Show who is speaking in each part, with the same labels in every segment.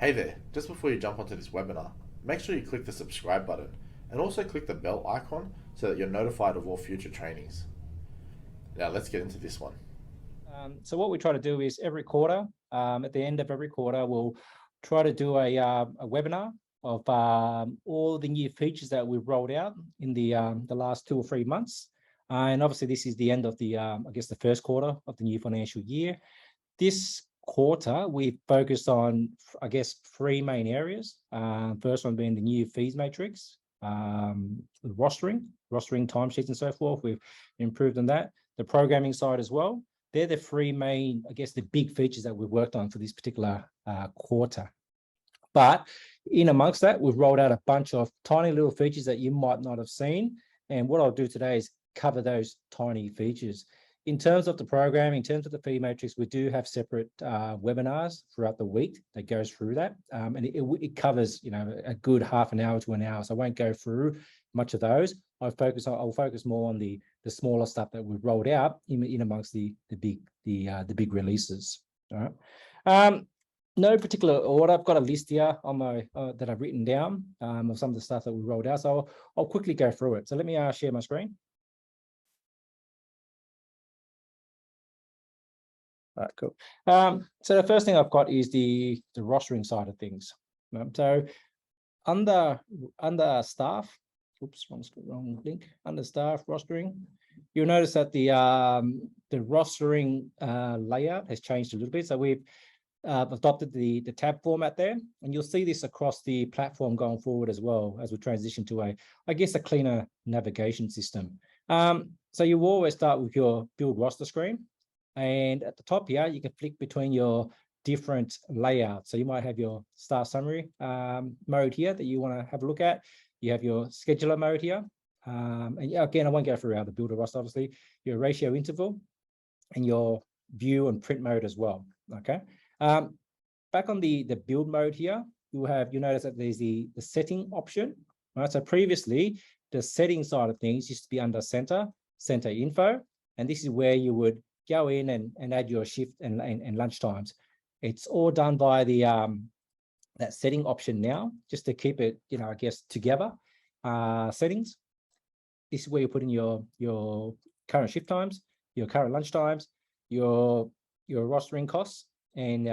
Speaker 1: Hey there, just before you jump onto this webinar, make sure you click the subscribe button and also click the bell icon so that you're notified of all future trainings. Now let's get into this one.
Speaker 2: So what we try to do is every quarter, at the end of every quarter, we'll try to do a webinar of all the new features that we've rolled out in the last 2 or 3 months. And obviously this is the end of the, I guess, the first quarter of the new financial year. This quarter, we focused on, I guess, 3 main areas. First one being the new fees matrix, rostering timesheets and so forth. We've improved on that. The programming side as well. They're the 3 main, I guess, the big features that we've worked on for this particular quarter. But in amongst that, we've rolled out a bunch of tiny little features that you might not have seen. And what I'll do today is cover those tiny features. In terms of the programming, in terms of the fee matrix, we do have separate webinars throughout the week that goes through that. And it covers, a good half an hour to an hour. So I won't go through much of those. I'll focus more on the smaller stuff that we've rolled out in amongst the big releases. All right. No particular order. I've got a list here on my that I've written down of some of the stuff that we rolled out. So I'll quickly go through it. So let me share my screen. All right, cool. So the first thing I've got is the rostering side of things. So under staff, oops, wrong link. Under staff rostering, you'll notice that the rostering layout has changed a little bit. So we've adopted the tab format there, and you'll see this across the platform going forward as well as we transition to a cleaner navigation system. So you always start with your build roster screen. And at the top here, you can flick between your different layouts. So you might have your staff summary mode here that you want to have a look at. You have your scheduler mode here. And again, I won't go through the builder roster, obviously, your ratio interval and your view and print mode as well. Okay. Back on the build mode here, you notice that there's the setting option. Right. So previously, the setting side of things used to be under center info. And this is where you would go in and add your shift and lunch times. It's all done by the that setting option now, just to keep it, together. Settings. This is where you put in your current shift times, your current lunch times, your rostering costs, and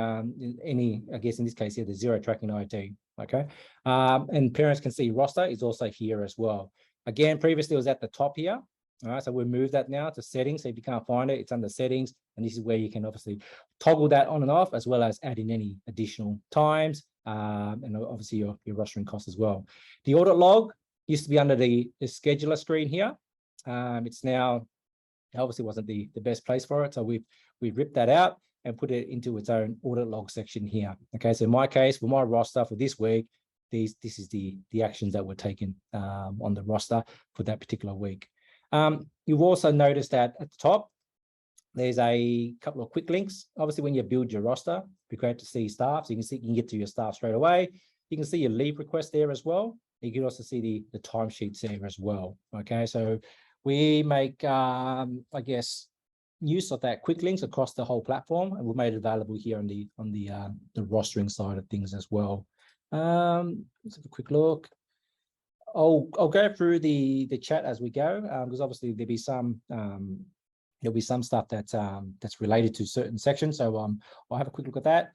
Speaker 2: any, I guess in this case here, the zero tracking IoT. Okay, and parents can see roster is also here as well. Again, previously it was at the top here. All right, so we'll move that now to settings. So if you can't find it, it's under settings. And this is where you can obviously toggle that on and off, as well as add in any additional times, and obviously your rostering costs as well. The audit log used to be under the scheduler screen here. It's now, obviously wasn't the best place for it. So we've ripped that out and put it into its own audit log section here. Okay, so in my case, for my roster for this week, this is the actions that were taken on the roster for that particular week. You've also noticed that at the top, there's a couple of quick links. Obviously, when you build your roster, it'd be great to see staff. So you can get to your staff straight away. You can see your leave request there as well. You can also see the timesheets there as well. Okay, so we make, use of that quick links across the whole platform, and we've made it available here on the rostering side of things as well. Let's have a quick look. I'll go through the chat as we go, because obviously there'll be some stuff that's related to certain sections. So I'll have a quick look at that.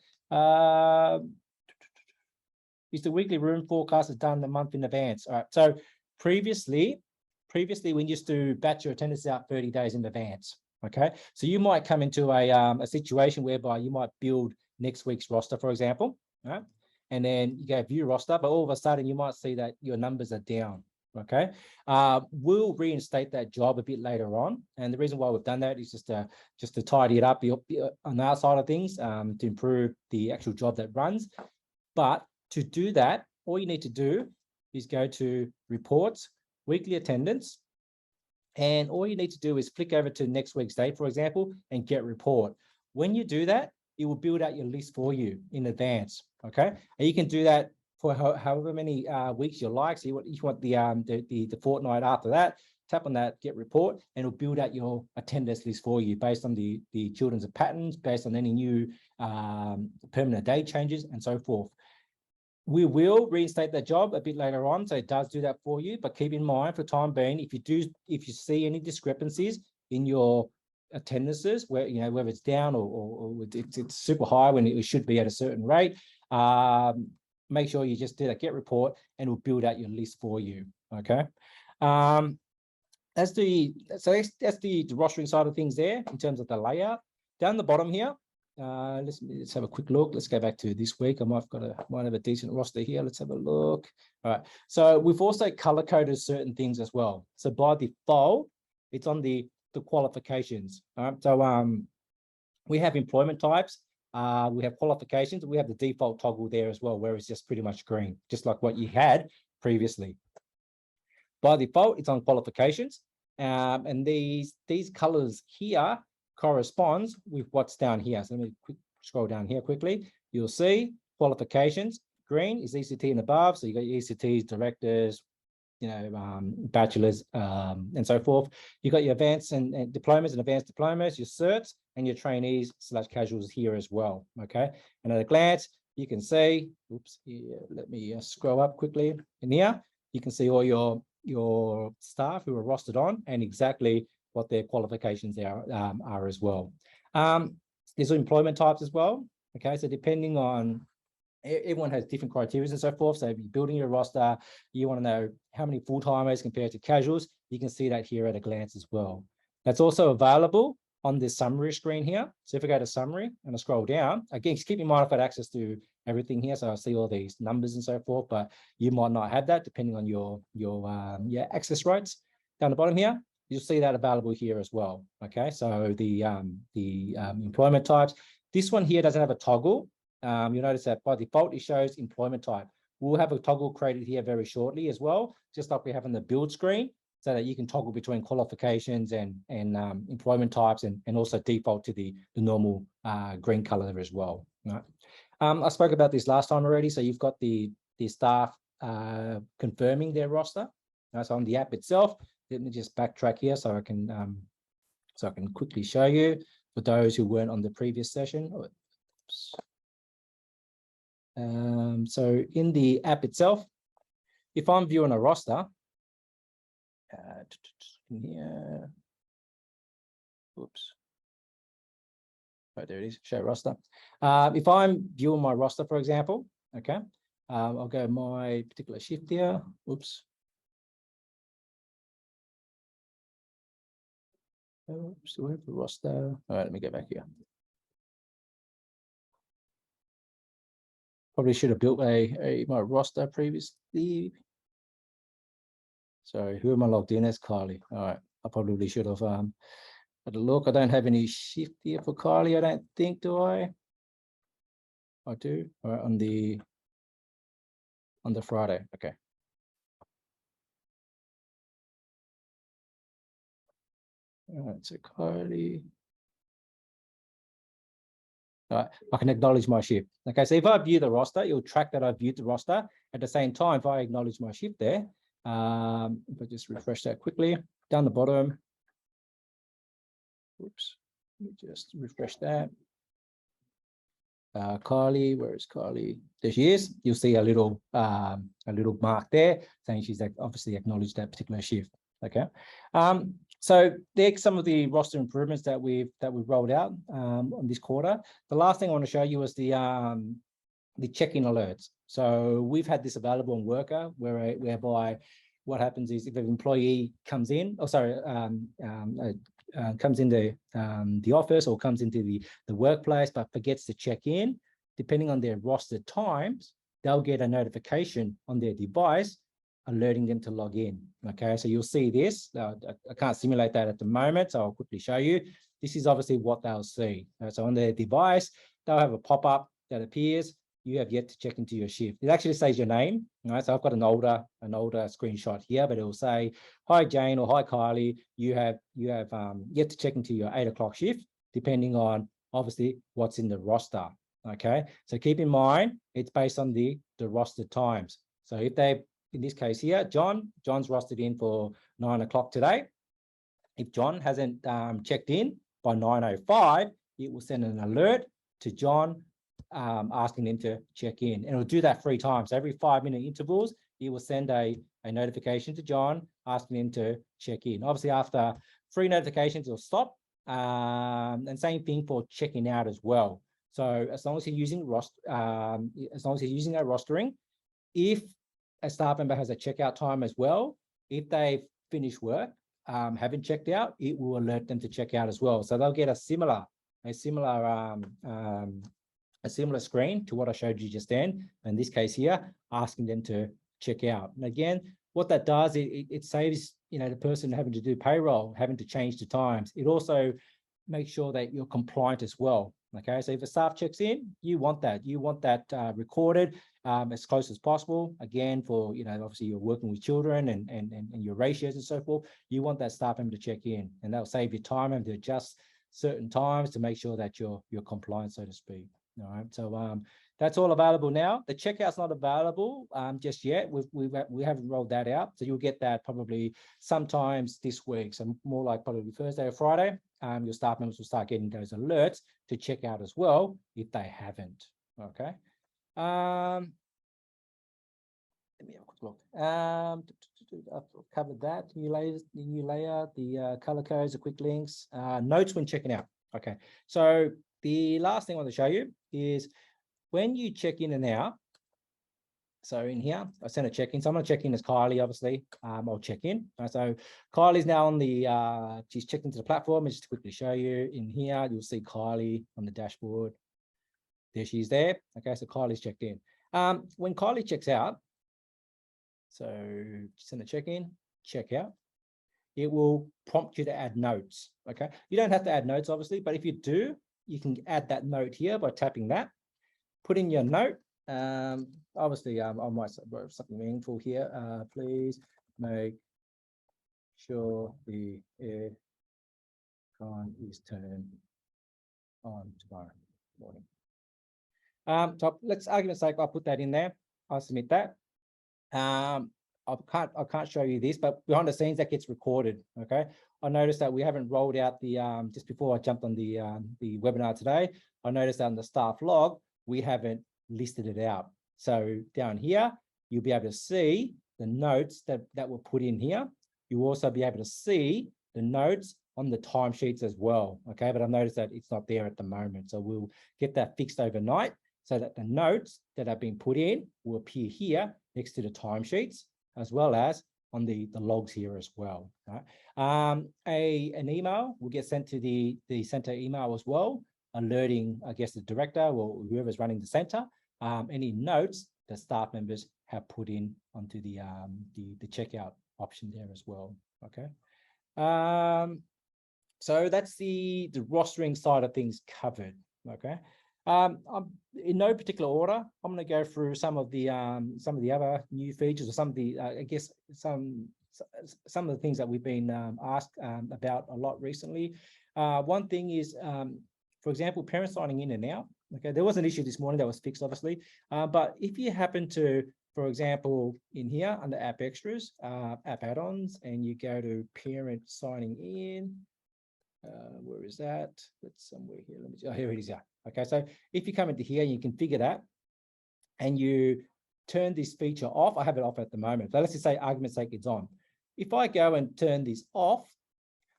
Speaker 2: Is the weekly room forecast done a month in advance? All right. So previously we used to batch your attendance out 30 days in advance. Okay. So you might come into a situation whereby you might build next week's roster, for example. All right. And then you go view roster, but all of a sudden you might see that your numbers are down. Okay, we'll reinstate that job a bit later on, and the reason why we've done that is just to tidy it up on our side of things, to improve the actual job that runs. But to do that, all you need to do is go to reports, weekly attendance, and all you need to do is flick over to next week's date, for example, and get report. When you do that, it will build out your list for you in advance. Okay, and you can do that for however many weeks you like. So you want the fortnight after that, tap on that, get report, and it'll build out your attendance list for you based on the children's patterns, based on any new permanent day changes, and so forth. We will reinstate that job a bit later on, so it does do that for you. But keep in mind, for the time being, if you see any discrepancies in your attendances, where whether it's down or it's super high when it should be at a certain rate, make sure you just do that get report, and we'll build out your list for you. Okay. That's the rostering side of things there in terms of the layout. Down the bottom here. Let's have a quick look. Let's go back to this week. I might have a decent roster here. Let's have a look. All right. So we've also color coded certain things as well. So by default, it's on the qualifications. All right. So we have employment types. We have qualifications. We have the default toggle there as well, where it's just pretty much green, just like what you had previously. By default, it's on qualifications. And these colors here corresponds with what's down here. So let me scroll down here quickly. You'll see qualifications. Green is ECT and above. So you got your ECTs, directors, bachelors, and so forth. You got your advanced and diplomas and advanced diplomas, your certs, and your trainees / casuals here as well. Okay. And at a glance, you can see. Oops. Here, let me scroll up quickly. In here, you can see all your staff who are rostered on and exactly what their qualifications are as well. There's employment types as well. Okay, so depending on, everyone has different criteria and so forth. So if you're building your roster, you want to know how many full-timers compared to casuals. You can see that here at a glance as well. That's also available on this summary screen here. So if I go to summary and I scroll down, again, just keep in mind I've got access to everything here. So I see all these numbers and so forth, but you might not have that depending on your access rights. Down the bottom here, you'll see that available here as well. Okay, so the employment types. This one here doesn't have a toggle. You'll notice that by default, it shows employment type. We'll have a toggle created here very shortly as well, just like we have on the build screen, so that you can toggle between qualifications and employment types, and also default to the normal green color as well. Right? I spoke about this last time already. So you've got the staff confirming their roster. So on the app itself, let me just backtrack here so I can quickly show you for those who weren't on the previous session. Oops. So in the app itself, if I'm viewing a roster, here, oops. Right, there it is, show roster. If I'm viewing my roster, for example, okay, I'll go my particular shift here. Oops. Oops, do we have the roster? All right, let me go back here. Probably should have built my roster previously. So who am I logged in as? Kylie. All right, I probably should have had a look. I don't have any shift here for Kylie, I don't think, do I? I do. All right, on the Friday. Okay. All right, so Kylie. All right, I can acknowledge my shift. Okay, so if I view the roster, it'll track that I viewed the roster. At the same time, if I acknowledge my shift there, if I just refresh that quickly, down the bottom. Oops, let me just refresh that. Kylie, where is Kylie? There she is. You'll see a little mark there saying she's obviously acknowledged that particular shift. Okay. So there's some of the roster improvements that we've rolled out on this quarter. The last thing I want to show you is the check-in alerts. So we've had this available on Worker, whereby what happens is if an employee comes in, comes into the office or comes into the workplace but forgets to check in, depending on their roster times, they'll get a notification on their device alerting them to log in. Okay, so you'll see this. I can't simulate that at the moment, so I'll quickly show you. This is obviously what they'll see. So on their device, they'll have a pop-up that appears. You have yet to check into your shift. It actually says your name. Right? So I've got an older screenshot here, but it will say, "Hi Jane" or "Hi Kylie. You have yet to check into your 8 o'clock shift," depending on obviously what's in the roster. Okay, so keep in mind it's based on the roster times. So if they, in this case here, John's rostered in for 9 o'clock today. If John hasn't checked in by 9:05, it will send an alert to John asking them to check in, and it'll do that 3 times. Every 5-minute intervals, it will send a notification to John asking him to check in. Obviously, after 3 notifications, it'll stop. And same thing for checking out as well. So as long as you're using our rostering, if a staff member has a checkout time as well, if they finish work, haven't checked out, it will alert them to check out as well. So they'll get a similar screen to what I showed you just then. In this case here, asking them to check out. And again, what that does, it saves the person having to do payroll, having to change the times. It also makes sure that you're compliant as well. Okay, so if a staff checks in, you want that recorded as close as possible. Again, for obviously you're working with children and your ratios and so forth, you want that staff member to check in, and that'll save you time and to adjust certain times to make sure that you're compliant, so to speak. All right, so that's all available now. The checkout's not available just yet. We haven't rolled that out, so you'll get that probably sometimes this week. So more like probably Thursday or Friday. Your staff members will start getting those alerts to check out as well if they haven't. Okay. Let me have a quick look. I've covered that. New layout, the color codes, the quick links, notes when checking out. Okay. So the last thing I want to show you is when you check in and out. So in here, I sent a check-in. So I'm going to check in as Kylie, obviously. I'll check in. So Kylie's now on the, she's checked into the platform. And just to quickly show you in here, you'll see Kylie on the dashboard. There she's there. Okay, so Kylie's checked in. When Kylie checks out, so send a check-in, check out, it will prompt you to add notes. Okay, you don't have to add notes, obviously, but if you do, you can add that note here by tapping that. Put in your note. Obviously, I might write something meaningful here. Please make sure the air con is turned on tomorrow morning. So let's argument's sake, I'll put that in there. I'll submit that. I can't show you this, but behind the scenes that gets recorded. Okay. I noticed that we haven't rolled out the just before I jumped on the webinar today. I noticed that on the staff log we haven't listed it out. So down here, you'll be able to see the notes that were put in here. You'll also be able to see the notes on the timesheets as well. Okay, but I've noticed that it's not there at the moment. So we'll get that fixed overnight so that the notes that have been put in will appear here next to the timesheets, as well as on the logs here as well. Right? An email will get sent to the center email as well, alerting, I guess, the director or whoever's running the center, any notes that staff members have put in onto the checkout option there as well. Okay. So that's the rostering side of things covered. Okay. In no particular order, I'm going to go through some of the other new features, or some of the I guess some of the things that we've been asked about a lot recently. One thing is, for example, parents signing in and out. Okay, there was an issue this morning that was fixed, obviously. But if you happen to, for example, in here under app extras, app add-ons, and you go to parent signing in, where is that? That's somewhere here. Let me see. Oh, here it is. Yeah. Okay, so if you come into here, you configure that, and you turn this feature off. I have it off at the moment. So let's just say, argument's sake, it's on. If I go and turn this off,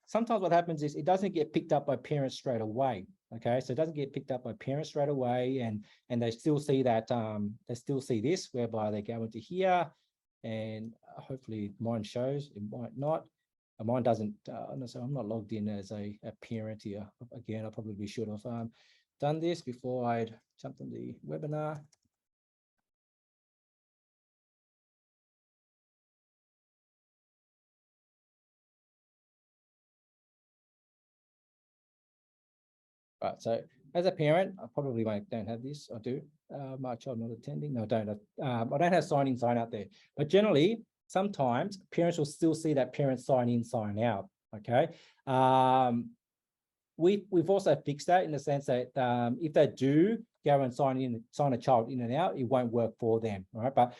Speaker 2: sometimes what happens is it doesn't get picked up by parents straight away. Okay, so it doesn't get picked up by parents straight away, and they still see that they still see this, whereby they go into here, and hopefully mine shows. It might not. Mine doesn't. So I'm not logged in as a parent here. Again, I probably should have done this before I'd jumped on the webinar. Right, so as a parent, I probably don't have this. I do. My child not attending. No, I don't. I don't have sign in, sign out there. But generally, sometimes parents will still see that parent sign in, sign out. Okay. We've also fixed that in the sense that if they do go and sign a child in and out, it won't work for them. All right. But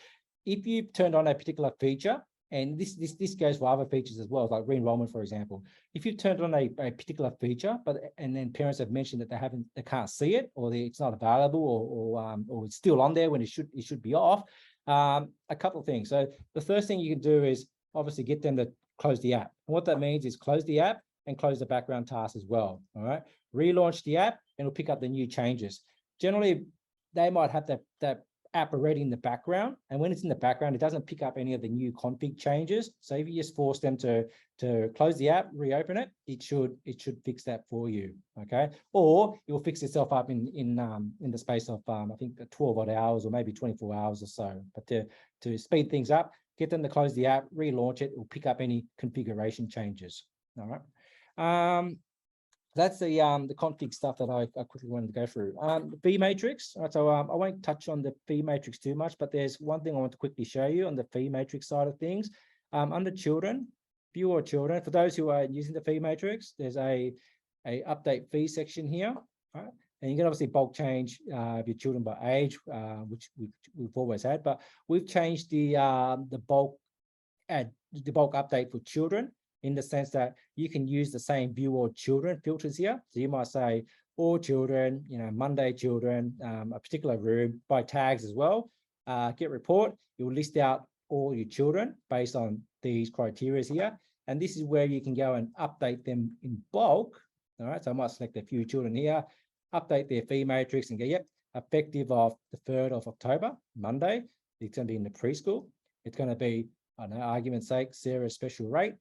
Speaker 2: if you've turned on a particular feature And this goes for other features as well, like re-enrollment, for example. If you've turned on a particular feature, and then parents have mentioned that they can't see it, or it's not available, or it's still on there when it should be off. A couple of things. So the first thing you can do is obviously get them to close the app. And what that means is close the app and close the background task as well. All right. Relaunch the app and it'll pick up the new changes. Generally, they might have that app already in the background, and when it's in the background, it doesn't pick up any of the new config changes. So if you just force them to close the app, reopen it, it should fix that for you. Okay, or it will fix itself up in the space of I think 12 odd hours or maybe 24 hours or so. But to speed things up, get them to close the app, relaunch it. It will pick up any configuration changes. All right. That's the config stuff that I quickly wanted to go through. The fee matrix. All right, so I won't touch on the fee matrix too much, but there's one thing I want to quickly show you on the fee matrix side of things. Under children, viewer children, for those who are using the fee matrix, there's a update fee section here. Right? And you can obviously bulk change your children by age, which we've always had, but we've changed the bulk update for children, in the sense that you can use the same view all children filters here. So you might say all children, Monday children, a particular room by tags as well. Get report, it will list out all your children based on these criteria here. And this is where you can go and update them in bulk. All right, so I might select a few children here, update their fee matrix and go, yep, effective of the 3rd of October, Monday, it's going to be in the preschool. It's going to be, I don't know, argument's sake, Sarah's special rate,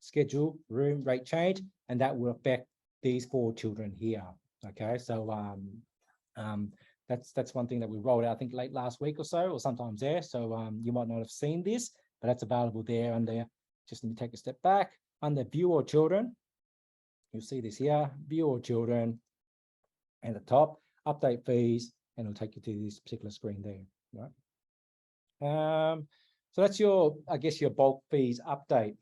Speaker 2: schedule, room, rate change, and that will affect these 4 children here. Okay, so that's one thing that we rolled out, I think late last week or so, or sometimes there. So you might not have seen this, but that's available there under, just let me take a step back, under view all children. You'll see this here, view all children, and at the top, update fees, and it'll take you to this particular screen there. Right? So that's your, I guess, your bulk fees update.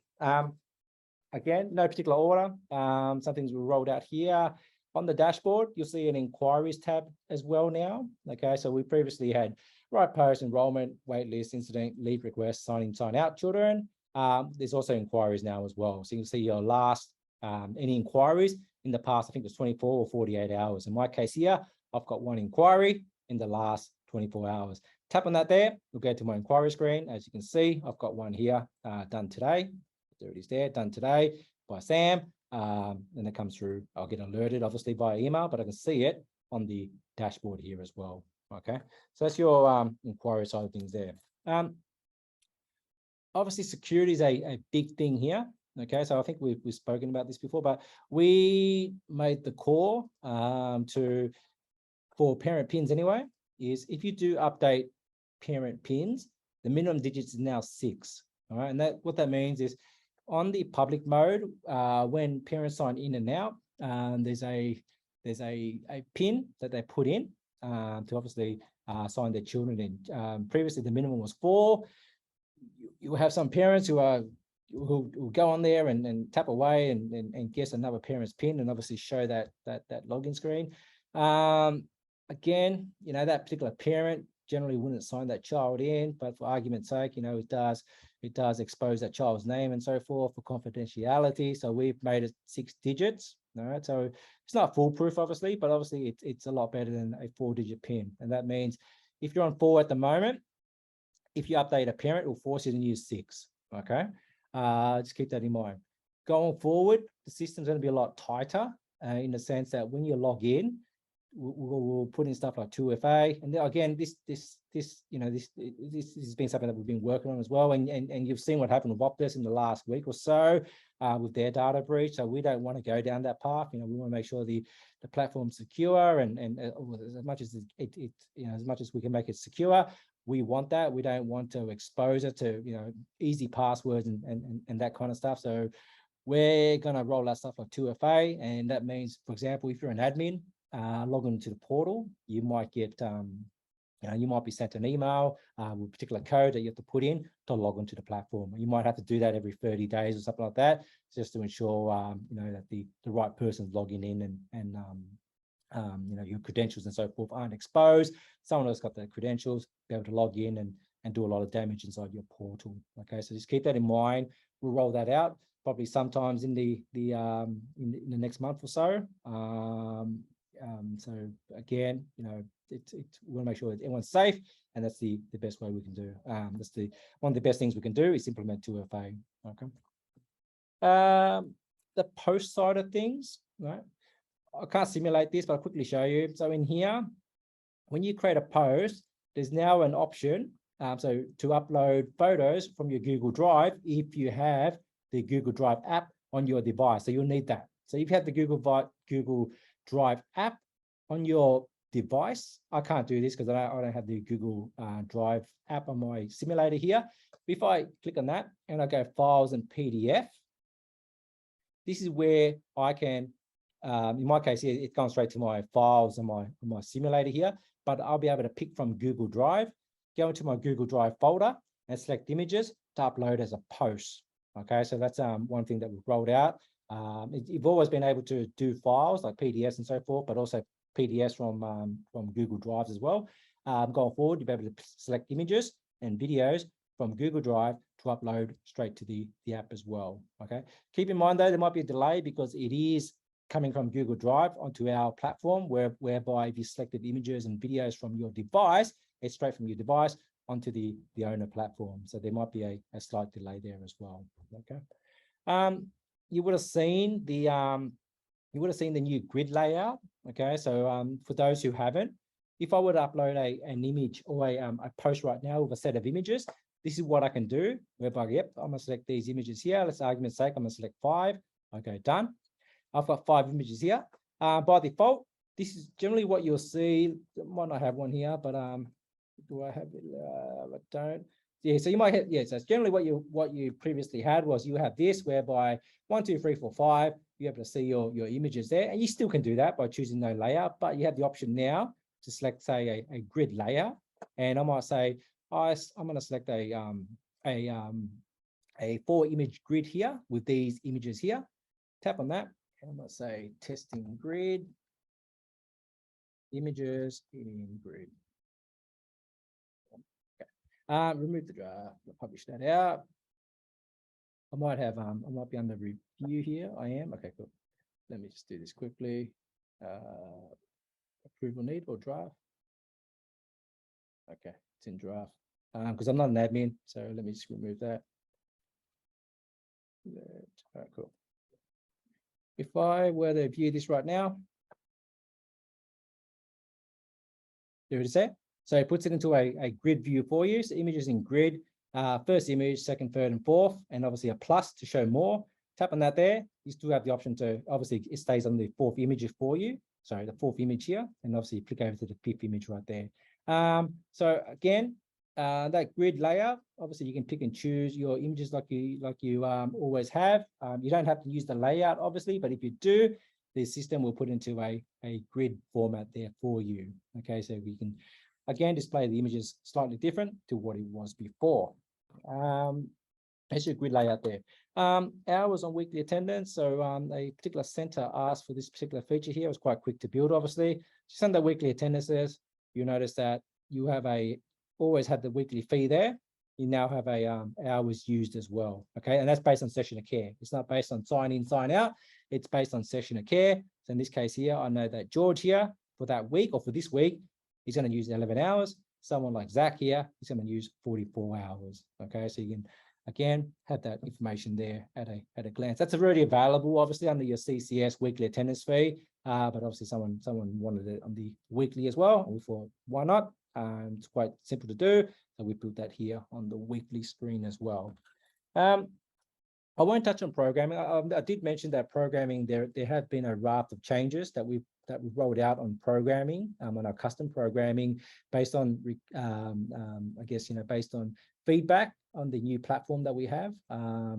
Speaker 2: Again, no particular order. Some things we rolled out here. On the dashboard, you'll see an inquiries tab as well now. Okay, so we previously had right post, enrollment, waitlist, incident, leave request, sign in, sign out children. There's also inquiries now as well. So you can see your last, any inquiries in the past, I think it was 24 or 48 hours. In my case here, I've got 1 inquiry in the last 24 hours. Tap on that there, we'll go to my inquiry screen. As you can see, I've got 1 here done today. There it is there, done today by Sam. And it comes through, I'll get alerted obviously by email, but I can see it on the dashboard here as well. Okay, so that's your inquiry side of things there. Obviously security is a big thing here. Okay, so I think we've spoken about this before, but we made the call for parent pins anyway, is if you do update parent pins, the minimum digits is now 6. All right, and what that means is on the public mode, when parents sign in and out, there's a pin that they put in to obviously sign their children in. Previously, the minimum was 4. You have some parents who go on there and tap away and guess another parent's pin and obviously show that login screen. Again, that particular parent generally wouldn't sign that child in, but for argument's sake, it does expose that child's name and so forth for confidentiality. So we've made it 6 digits. All right, so it's not foolproof, obviously, but obviously it's a lot better than a 4-digit pin. And that means if you're on 4 at the moment, if you update a parent, it will force you to use 6. Okay, just keep that in mind. Going forward, the system's going to be a lot tighter in the sense that when you log in, we'll put in stuff like 2FA, and then again, this has been something that we've been working on as well. And you've seen what happened with Optus in the last week or so with their data breach. So we don't want to go down that path. We want to make sure the platform's secure, and as much as as much as we can make it secure, we want that. We don't want to expose it to easy passwords and that kind of stuff. So we're going to roll out stuff like 2FA, and that means, for example, if you're an admin, log into the portal, you might get you might be sent an email with a particular code that you have to put in to log into the platform. You might have to do that every 30 days or something like that, just to ensure that the right person's logging in and your credentials and so forth aren't exposed. Someone else got the credentials, be able to log in and do a lot of damage inside your portal. Okay, so just keep that in mind. We'll roll that out probably sometimes in the next month or so. So again, you know, we want to make sure that everyone's safe, and that's the best way we can do. That's one of the best things we can do is implement 2FA. Okay. The post side of things, right? I can't simulate this, but I'll quickly show you. So in here, when you create a post, there's now an option so to upload photos from your Google Drive if you have the Google Drive app on your device. So you'll need that. So if you have the Google Drive app on your device, I can't do this because I don't have the Google Drive app on my simulator here. If I click on that and I go Files and PDF, this is where I can, in my case here, it's gone straight to my files on my simulator here, but I'll be able to pick from Google Drive, go into my Google Drive folder and select images to upload as a post. Okay, so that's one thing that we've rolled out. You've always been able to do files like PDFs and so forth, but also PDFs from Google Drives as well. Going forward, you'll be able to select images and videos from Google Drive to upload straight to the app as well. Okay, keep in mind though, there might be a delay because it is coming from Google Drive onto our platform, whereby if you selected images and videos from your device, it's straight from your device onto the OWNA platform. So there might be a slight delay there as well. Okay. You would have seen the new grid layout. Okay, so for those who haven't, if I were to upload an image or a post right now with a set of images, this is what I can do. Whereby, yep, I'm gonna select these images here. Let's argument's sake, I'm gonna select 5. Okay, done. I've got 5 images here. By default, this is generally what you'll see. I might not have one here, but do I have it? I don't. Yeah, so you might have, yeah, so it's generally what you previously had was you have this whereby 1, 2, 3, 4, 5, you're able to see your images there, and you still can do that by choosing no layout, but you have the option now to select, say, a grid layout. And I might say, I'm going to select a 4-image grid here with these images here. Tap on that, and I'm going to say testing grid, images in grid. Remove the draft, publish that out. I might have, I might be under review here. I am, okay, cool. Let me just do this quickly. Approval need or draft. Okay, it's in draft. Because I'm not an admin, so let me just remove that. All right, cool. If I were to view this right now, there it is there. So it puts it into a grid view for you. So images in grid, first image, second, third, and fourth, and obviously a plus to show more. Tap on that there. You still have the option to, obviously it stays on the 4th image for you. Sorry, the 4th image here, and obviously you click over to the 5th image right there. So again, that grid layout, obviously you can pick and choose your images like you always have. You don't have to use the layout, obviously, but if you do, the system will put into a grid format there for you. Okay, so we can again display the images slightly different to what it was before. That's your grid layout there. Hours on weekly attendance. So a particular center asked for this particular feature here. It was quite quick to build, obviously. Just under weekly attendances, you notice that you have always had the weekly fee there. You now have a hours used as well. Okay, and that's based on session of care. It's not based on sign in, sign out. It's based on session of care. So in this case here, I know that George here for that week or for this week, he's going to use 11 hours. Someone like Zach here, he's going to use 44 hours. Okay, so you can again have that information there at a glance. That's already available, obviously, under your CCS weekly attendance fee. But obviously, someone wanted it on the weekly as well. And we thought, why not? It's quite simple to do. So we put that here on the weekly screen as well. I won't touch on programming. I did mention that programming, there have been a raft of changes that we've rolled out on programming, on our custom programming, based on, I guess, based on feedback on the new platform that we have.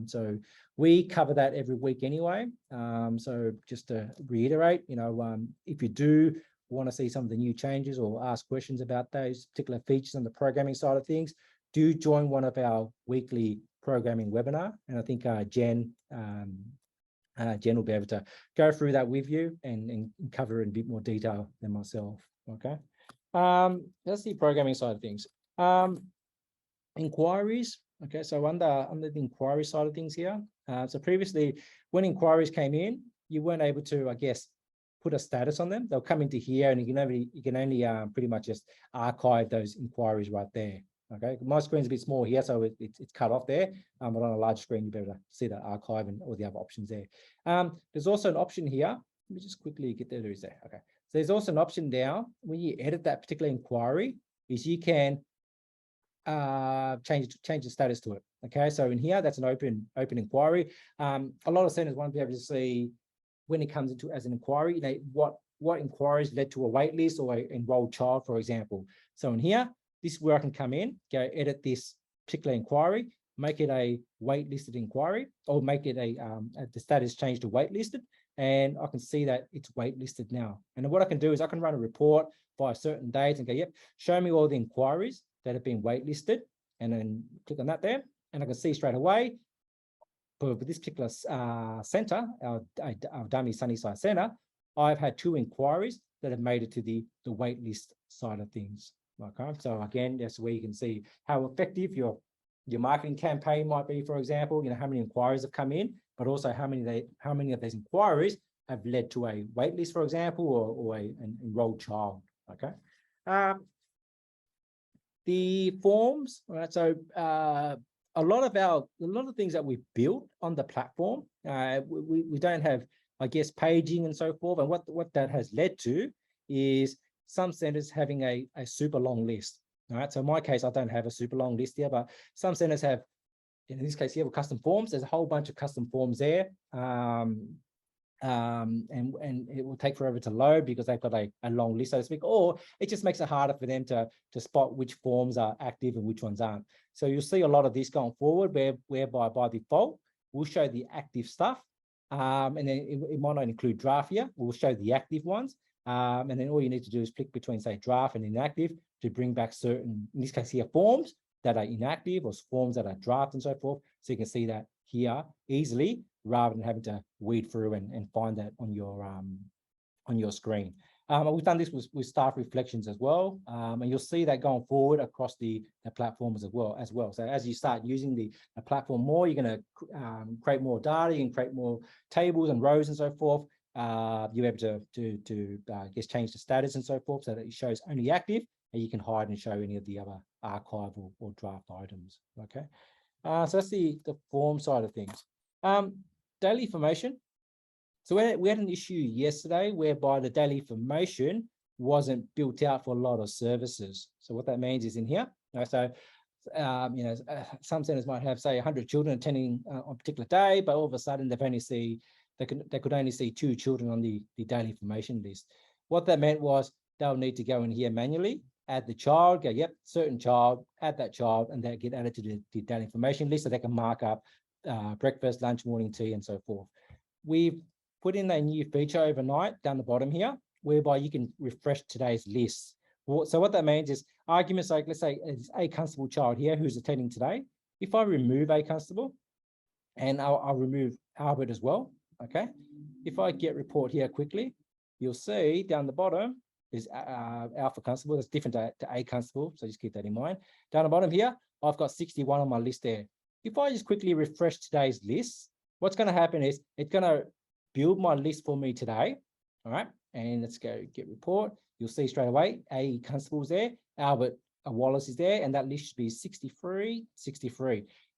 Speaker 2: So we cover that every week anyway. So just to reiterate, if you do want to see some of the new changes or ask questions about those particular features on the programming side of things, do join one of our weekly programming webinar. And I think Jen will be able to go through that with you and cover in a bit more detail than myself. Okay. That's the programming side of things. Inquiries. Okay, so under the inquiry side of things here. So previously, when inquiries came in, you weren't able to, I guess, put a status on them. They'll come into here, and you can only pretty much just archive those inquiries right there. Okay, my screen's a bit small here, so it's cut off there. But on a large screen, you'll be able to see the archive and all the other options there. There's also an option here. Let me just quickly get there. There is there. Okay, so there's also an option now when you edit that particular inquiry, is you can change the status to it. Okay, so in here, that's an open inquiry. A lot of centers won't be able to see when it comes into as an inquiry, you know, what inquiries led to a wait list or an enrolled child, for example. So in here, this is where I can come in, go edit this particular inquiry, make it a waitlisted inquiry, or make it the status change to waitlisted, and I can see that it's waitlisted now. And what I can do is I can run a report by a certain date and go, yep, show me all the inquiries that have been waitlisted, and then click on that there, and I can see straight away for this particular center, our dummy Sunnyside Center, I've had 2 inquiries that have made it to the waitlist side of things. Okay, so again, that's where you can see how effective your marketing campaign might be. For example, you know, how many inquiries have come in, but also how many of those inquiries have led to a waitlist, for example, or an enrolled child. Okay. The forms, right? So a lot of things that we've built on the platform, we don't have, I guess, paging and so forth. And what that has led to is some centers having a super long list. All right. So in my case, I don't have a super long list here, but some centers have, in this case, you have custom forms. There's a whole bunch of custom forms there. And it will take forever to load because they've got a long list, so to speak, or it just makes it harder for them to spot which forms are active and which ones aren't. So you'll see a lot of this going forward, whereby by default, we'll show the active stuff. And then it might not include draft here. We'll show the active ones. And then all you need to do is click between, say, draft and inactive to bring back certain, in this case here, forms that are inactive or forms that are draft and so forth. So you can see that here easily, rather than having to weed through and find that on your screen. We've done this with staff reflections as well, and you'll see that going forward across the platforms as well. So as you start using the platform more, you're going to create more data, you can create more tables and rows and so forth. You're able to just change the status and so forth so that it shows only active, and you can hide and show any of the other archive or draft items. Okay, so that's the form side of things. Daily information. So we had an issue yesterday whereby the daily information wasn't built out for a lot of services. So what that means is in here. So you know, some centers might have, say, 100 children attending on a particular day, but all of a sudden they could only see 2 children on the daily information list. What that meant was they'll need to go in here manually, add the child, go, yep, certain child, add that child, and they get added to the daily information list so they can mark up breakfast, lunch, morning tea, and so forth. We've put in a new feature overnight down the bottom here, whereby you can refresh today's list. So what that means is, arguments like, let's say it's a constable child here who's attending today. If I remove a constable, and I'll remove Albert as well, okay? If I get report here quickly, you'll see down the bottom is Alpha Constable. That's different to A Constable, so just keep that in mind. Down the bottom here, I've got 61 on my list there. If I just quickly refresh today's list, what's going to happen is it's going to build my list for me today. All right, and let's go get report. You'll see straight away A Constable's there, Albert Wallace is there, and that list should be 63.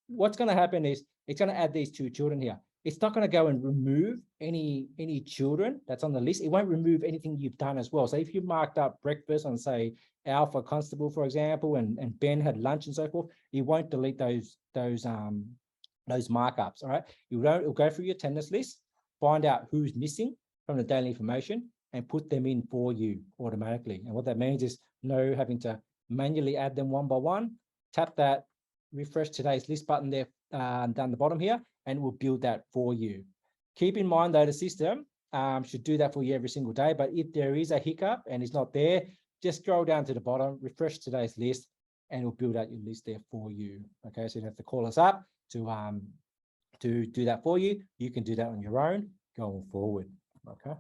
Speaker 2: What's going to happen is it's going to add these 2 children here. It's not going to go and remove any children that's on the list. It won't remove anything you've done as well. So if you marked up breakfast on, say, Alpha Constable, for example, and Ben had lunch and so forth, you won't delete those markups. All right, it'll go through your attendance list, find out who's missing from the daily information, and put them in for you automatically. And what that means is no having to manually add them one by one. Tap that refresh today's list button there down the bottom here, and we'll build that for you. Keep in mind though, the system should do that for you every single day, but if there is a hiccup and it's not there, just scroll down to the bottom, refresh today's list, and it'll build out your list there for you. Okay, so you don't have to call us up to do that for you. You can do that on your own going forward. Okay.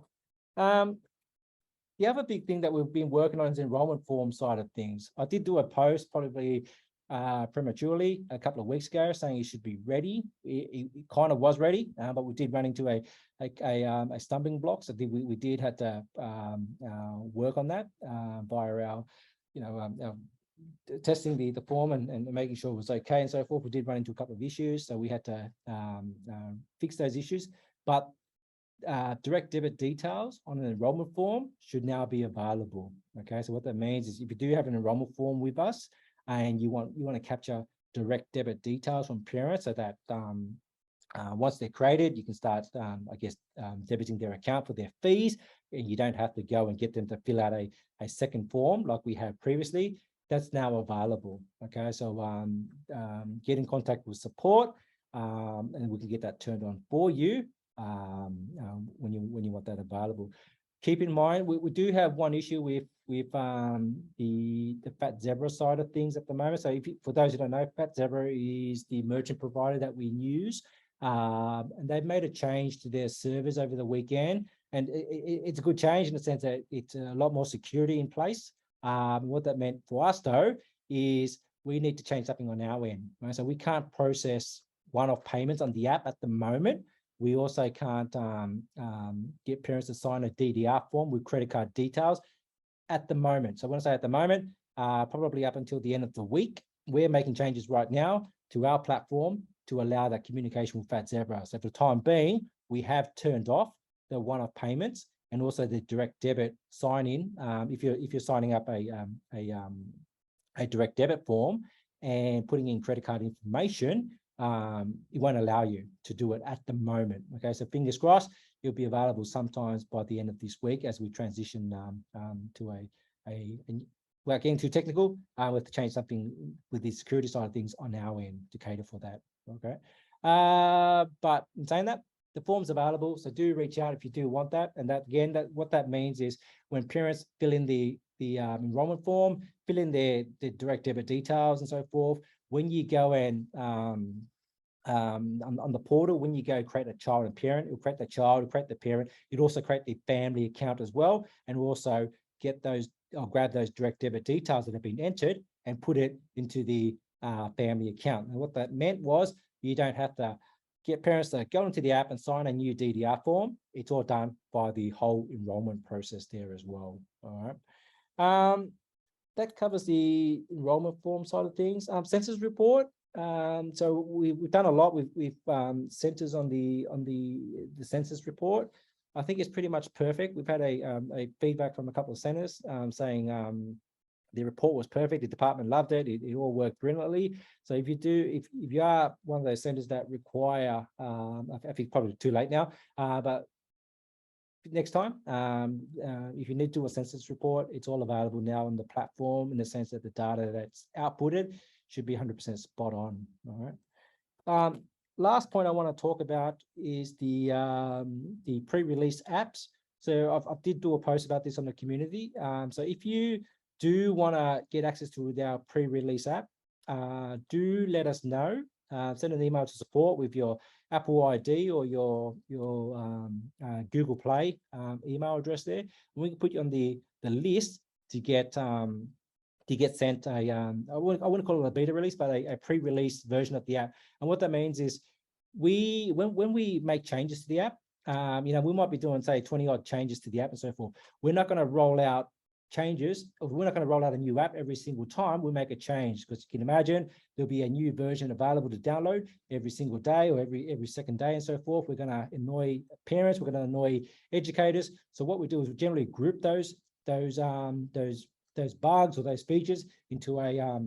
Speaker 2: The other big thing that we've been working on is the enrollment form side of things. I did do a post probably prematurely a couple of weeks ago, saying it should be ready. It kind of was ready, but we did run into a stumbling block. So we did have to work on that via our, our testing the form and making sure it was okay and so forth. We did run into a couple of issues, so we had to fix those issues. But direct debit details on an enrollment form should now be available. Okay, so what that means is if you do have an enrollment form with us and you want to capture direct debit details from parents, so that once they're created, you can start, debiting their account for their fees, and you don't have to go and get them to fill out a second form like we had previously. That's now available. Okay, so get in contact with support, and we can get that turned on for you when you want that available. Keep in mind, we do have one issue with the Fat Zebra side of things at the moment. So for those who don't know, Fat Zebra is the merchant provider that we use, and they've made a change to their servers over the weekend, and it's a good change in the sense that it's a lot more security in place. What that meant for us though is we need to change something on our end, right? So we can't process one-off payments on the app at the moment. We also can't get parents to sign a DDR form with credit card details at the moment. So when I say at the moment, probably up until the end of the week, we're making changes right now to our platform to allow that communication with Fat Zebra. So for the time being, we have turned off the one-off payments and also the direct debit sign-in. If you're signing up a direct debit form and putting in credit card information, it won't allow you to do it at the moment. Okay, so fingers crossed, it'll be available sometimes by the end of this week as we transition to we're getting too technical. We have to change something with the security side of things on our end to cater for that. Okay, but in saying that, the form's available, so do reach out if you do want that. And that again, what that means is when parents fill in the enrollment form, fill in their direct debit details and so forth, when you go and on the portal, when you go create a child and parent, it'll create the child, it'll create the parent, it'll also create the family account as well, and we'll also get those, I'll grab those direct debit details that have been entered and put it into the family account. And what that meant was you don't have to get parents to go into the app and sign a new DDR form. It's all done by the whole enrollment process there as well. All right. That covers the enrollment form side of things. Census report. So we've done a lot with centers on the census report. I think it's pretty much perfect. We've had a feedback from a couple of centers saying the report was perfect. The department loved it. It all worked brilliantly. So if you are one of those centers that require, I think probably too late now, but next time, if you need to do a census report, it's all available now on the platform in the sense that the data that's outputted should be 100% spot on. All right. Last point I want to talk about is the pre-release apps. So I did do a post about this on the community. So if you do want to get access to our pre-release app, do let us know. Send an email to support with your Apple ID or your Google Play email address there. And we can put you on the list to get sent a I wouldn't call it a beta release, but a pre-release version of the app. And what that means is when we make changes to the app, we might be doing say 20 odd changes to the app and so forth. We're not going to roll out changes, or we're not going to roll out a new app every single time we make a change, because you can imagine there'll be a new version available to download every single day or every second day and so forth. We're going to annoy parents, we're going to annoy educators. So what we do is we generally group those bugs or those features into a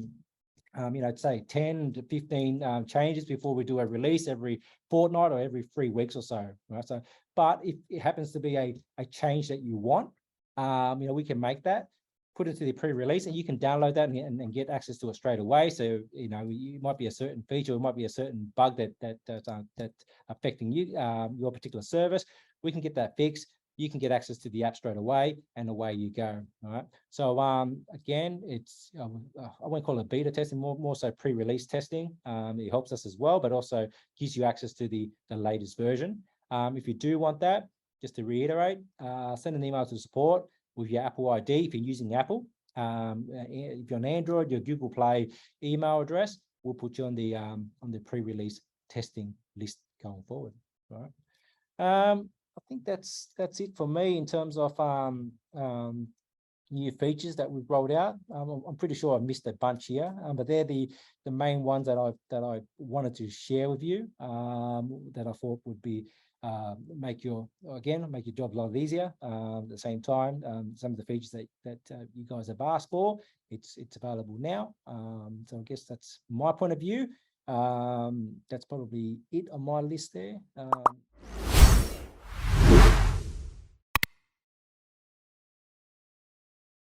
Speaker 2: say 10 to 15 changes before we do a release every fortnight or every 3 weeks or so. Right? So, but if it happens to be a change that you want, we can make that, put it to the pre-release, and you can download that and get access to it straight away. So, it might be a certain feature, it might be a certain bug that's affecting you, your particular service. We can get that fixed. You can get access to the app straight away, and away you go. All right. So again, it's I won't call it beta testing, more so pre-release testing. It helps us as well, but also gives you access to the latest version. If you do want that, just to reiterate, send an email to support with your Apple ID if you're using Apple, If you're on Android, your Google Play email address will put you on the pre-release testing list going forward. Right. I think that's it for me in terms of new features that we've rolled out. I'm pretty sure I missed a bunch here, but they're the main ones that I wanted to share with you, that I thought would be make your job a lot easier. At the same time, some of the features that you guys have asked for, it's available now. So I guess that's my point of view. That's probably it on my list there.